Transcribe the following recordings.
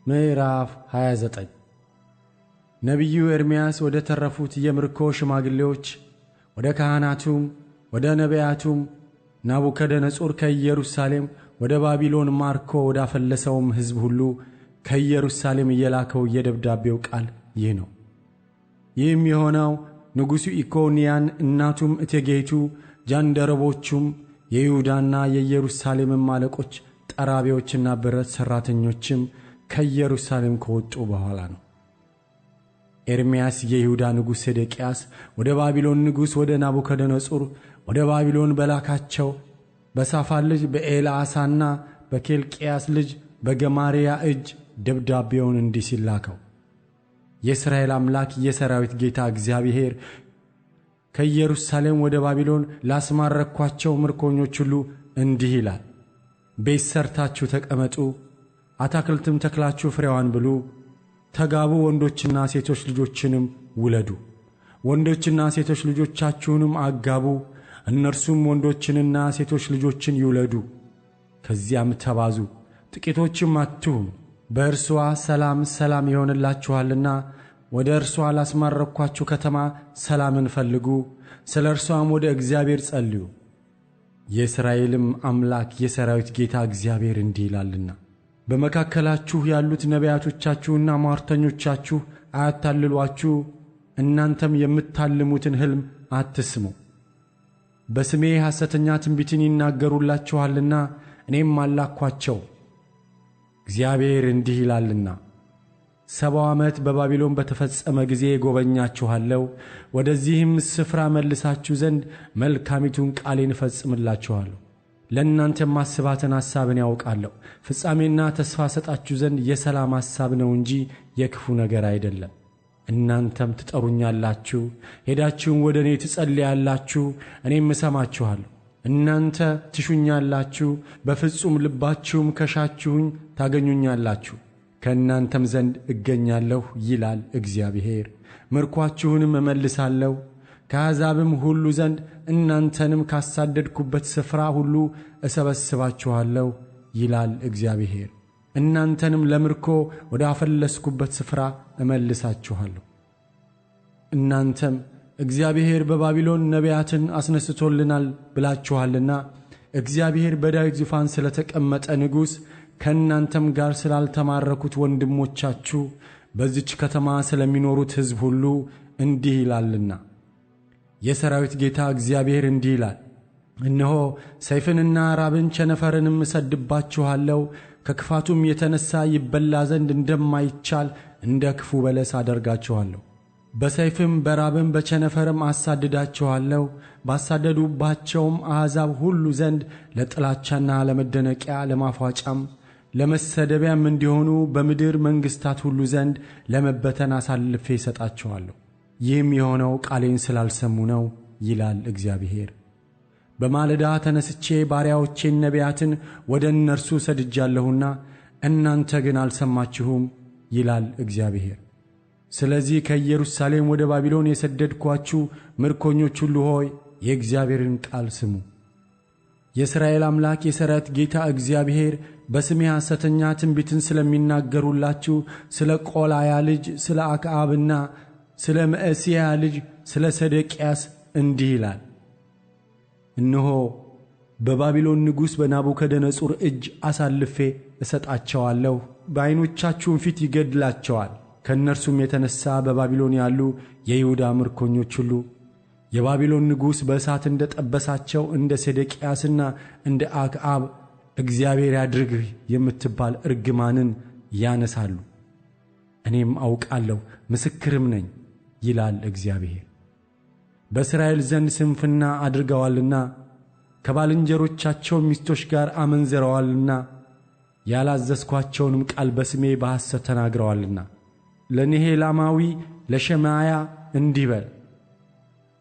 ምዕራፍ 29 ነቢዩ ኤርምያስ ወደ ተረፉት የምርኮ ሽማግሌዎች ወደ ካህናቱም ወደ ነቢያቱም ናቡከደነፆር ከኢየሩሳሌም ወደ ባቢሎን ማርኮ ወዳፈለሰውም ሕዝብ ሁሉ ከኢየሩሳሌም የላከው የደብዳቤው ቃል ይህ ነው። ይህም የሆነው ንጉሡ ኢኮንያን እናቱም እቴጌይቱ ጃንደረቦቹም የይሁዳና የኢየሩሳሌምም አለቆች ጠራቢዎችና ብረት ሠራተኞችም ከኢየሩሳሌም ከወጡ በኋላ ነው። ኤርምያስ የይሁዳ ንጉሥ ሴዴቅያስ ወደ ባቢሎን ንጉሥ ወደ ናቡከደነፆር ወደ ባቢሎን በላካቸው በሳፋን ልጅ በኤልዓሳና በኬልቅያስ ልጅ በገማርያ እጅ ደብዳቤውን እንዲህ ሲል ላከው። የእስራኤል አምላክ የሠራዊት ጌታ እግዚአብሔር ከኢየሩሳሌም ወደ ባቢሎን ላስማረኳቸው ምርኮኞች ሁሉ እንዲህ ይላል፣ ቤት ሰርታችሁ ተቀመጡ፣ አታክልትም ተክላችሁ ፍሬዋን ብሉ፣ ተጋቡ፣ ወንዶችና ሴቶች ልጆችንም ውለዱ፣ ወንዶችና ሴቶች ልጆቻችሁንም አጋቡ፣ እነርሱም ወንዶችንና ሴቶች ልጆችን ይውለዱ። ከዚያም ተባዙ፣ ጥቂቶችም አትሁኑ። በእርሷ ሰላም ሰላም ይሆንላችኋልና ወደ እርሷ ላስማረኳችሁ ከተማ ሰላምን ፈልጉ፣ ስለ እርሷም ወደ እግዚአብሔር ጸልዩ። የእስራኤልም አምላክ የሠራዊት ጌታ እግዚአብሔር እንዲህ ይላልና በመካከላችሁ ያሉት ነቢያቶቻችሁና ሟርተኞቻችሁ አያታልሏችሁ፣ እናንተም የምታልሙትን ሕልም አትስሙ። በስሜ ሐሰተኛ ትንቢትን ይናገሩላችኋልና እኔም አላኳቸው። እግዚአብሔር እንዲህ ይላልና 70 ዓመት በባቢሎን በተፈጸመ ጊዜ ጎበኛችኋለሁ፣ ወደዚህም ስፍራ መልሳችሁ ዘንድ መልካሚቱን ቃሌን እፈጽምላችኋለሁ። ለእናንተም ማስባትን ሐሳብን ያውቃለሁ፣ ፍጻሜና ተስፋ ሰጣችሁ ዘንድ የሰላም ሐሳብ ነው እንጂ የክፉ ነገር አይደለም። እናንተም ትጠሩኛላችሁ፣ ሄዳችሁም ወደ እኔ ትጸልያላችሁ፣ እኔም እሰማችኋለሁ። እናንተ ትሹኛላችሁ፣ በፍጹም ልባችሁም ከሻችሁኝ ታገኙኛላችሁ፣ ከእናንተም ዘንድ እገኛለሁ ይላል እግዚአብሔር። ምርኳችሁንም እመልሳለሁ፣ ከአሕዛብም ሁሉ ዘንድ እናንተንም ካሳደድኩበት ስፍራ ሁሉ እሰበስባችኋለሁ ይላል እግዚአብሔር። እናንተንም ለምርኮ ወደ አፈለስኩበት ስፍራ እመልሳችኋለሁ። እናንተም እግዚአብሔር በባቢሎን ነቢያትን አስነስቶልናል ብላችኋልና እግዚአብሔር በዳዊት ዙፋን ስለ ተቀመጠ ንጉሥ ከእናንተም ጋር ስላልተማረኩት ወንድሞቻችሁ በዚች ከተማ ስለሚኖሩት ሕዝብ ሁሉ እንዲህ ይላልና የሠራዊት ጌታ እግዚአብሔር እንዲህ ይላል፣ እነሆ ሰይፍንና ራብን ቸነፈርንም እሰድባችኋለሁ፣ ከክፋቱም የተነሣ ይበላ ዘንድ እንደማይቻል እንደ ክፉ በለስ አደርጋችኋለሁ። በሰይፍም በራብም በቸነፈርም አሳድዳችኋለሁ። ባሳደዱባቸውም አሕዛብ ሁሉ ዘንድ ለጥላቻና ለመደነቂያ ለማፏጫም ለመሰደቢያም እንዲሆኑ በምድር መንግሥታት ሁሉ ዘንድ ለመበተን አሳልፌ እሰጣችኋለሁ። ይህም የሆነው ቃሌን ስላልሰሙ ነው ይላል እግዚአብሔር። በማለዳ ተነስቼ ባሪያዎቼን ነቢያትን ወደ እነርሱ ሰድጃለሁና እናንተ ግን አልሰማችሁም ይላል እግዚአብሔር። ስለዚህ ከኢየሩሳሌም ወደ ባቢሎን የሰደድኳችሁ ምርኮኞች ሁሉ ሆይ የእግዚአብሔርን ቃል ስሙ። የእስራኤል አምላክ የሠራዊት ጌታ እግዚአብሔር በስሜ ሐሰተኛ ትንቢትን ስለሚናገሩላችሁ ስለ ቆላያ ልጅ ስለ አክዓብና ስለ መዕሤያ ልጅ ስለ ሰዴቅያስ እንዲህ ይላል፣ እነሆ በባቢሎን ንጉሥ በናቡከደነፆር እጅ አሳልፌ እሰጣቸዋለሁ፣ በዓይኖቻችሁም ፊት ይገድላቸዋል። ከእነርሱም የተነሣ በባቢሎን ያሉ የይሁዳ ምርኮኞች ሁሉ የባቢሎን ንጉሥ በእሳት እንደ ጠበሳቸው እንደ ሴዴቅያስና እንደ አክዓብ እግዚአብሔር ያድርግህ የምትባል እርግማንን ያነሳሉ። እኔም አውቃለሁ ምስክርም ነኝ ይላል እግዚአብሔር። በእስራኤል ዘንድ ስንፍና አድርገዋልና ከባልንጀሮቻቸው ሚስቶች ጋር አመንዝረዋልና ያላዘዝኳቸውንም ቃል በስሜ በሐሰት ተናግረዋልና ለኔሔላማዊ ለሸማያ እንዲህ በል፣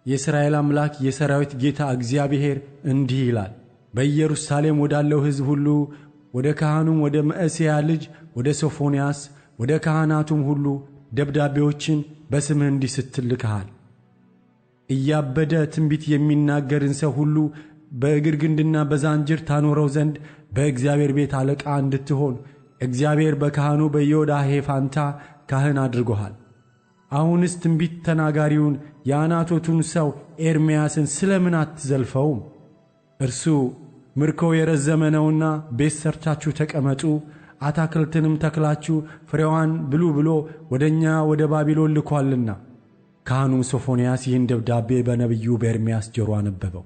የእስራኤል አምላክ የሠራዊት ጌታ እግዚአብሔር እንዲህ ይላል፣ በኢየሩሳሌም ወዳለው ሕዝብ ሁሉ ወደ ካህኑም ወደ መዕሤያ ልጅ ወደ ሶፎንያስ ወደ ካህናቱም ሁሉ ደብዳቤዎችን በስምህ እንዲህ ስትል ልከሃል። እያበደ ትንቢት የሚናገርን ሰው ሁሉ በእግር ግንድና በዛንጅር ታኖረው ዘንድ በእግዚአብሔር ቤት አለቃ እንድትሆን እግዚአብሔር በካህኑ በዮዳሄ ፋንታ ካህን አድርጎሃል። አሁንስ ትንቢት ተናጋሪውን የአናቶቱን ሰው ኤርምያስን ስለምን አትዘልፈውም? እርሱ ምርኮው የረዘመ ነውና ቤት ሰርታችሁ ተቀመጡ፣ አታክልትንም ተክላችሁ ፍሬዋን ብሉ ብሎ ወደኛ ወደ ባቢሎን ልኳልና። ካህኑም ሶፎንያስ ይህን ደብዳቤ በነቢዩ በኤርምያስ ጆሮ አነበበው።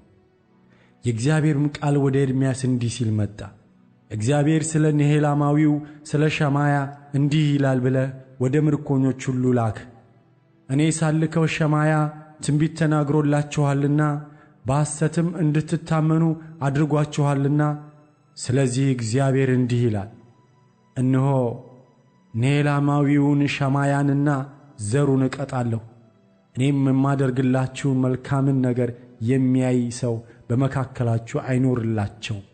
የእግዚአብሔርም ቃል ወደ ኤርምያስ እንዲህ ሲል መጣ። እግዚአብሔር ስለ ኔሔላማዊው ስለ ሸማያ እንዲህ ይላል ብለህ ወደ ምርኮኞች ሁሉ ላክ። እኔ ሳልከው ሸማያ ትንቢት ተናግሮላችኋልና በሐሰትም እንድትታመኑ አድርጓችኋልና፣ ስለዚህ እግዚአብሔር እንዲህ ይላል፣ እነሆ ኔሔላማዊውን ሸማያንና ዘሩን እቀጣለሁ። እኔም የማደርግላችሁን መልካምን ነገር የሚያይ ሰው በመካከላችሁ አይኖርላቸውም።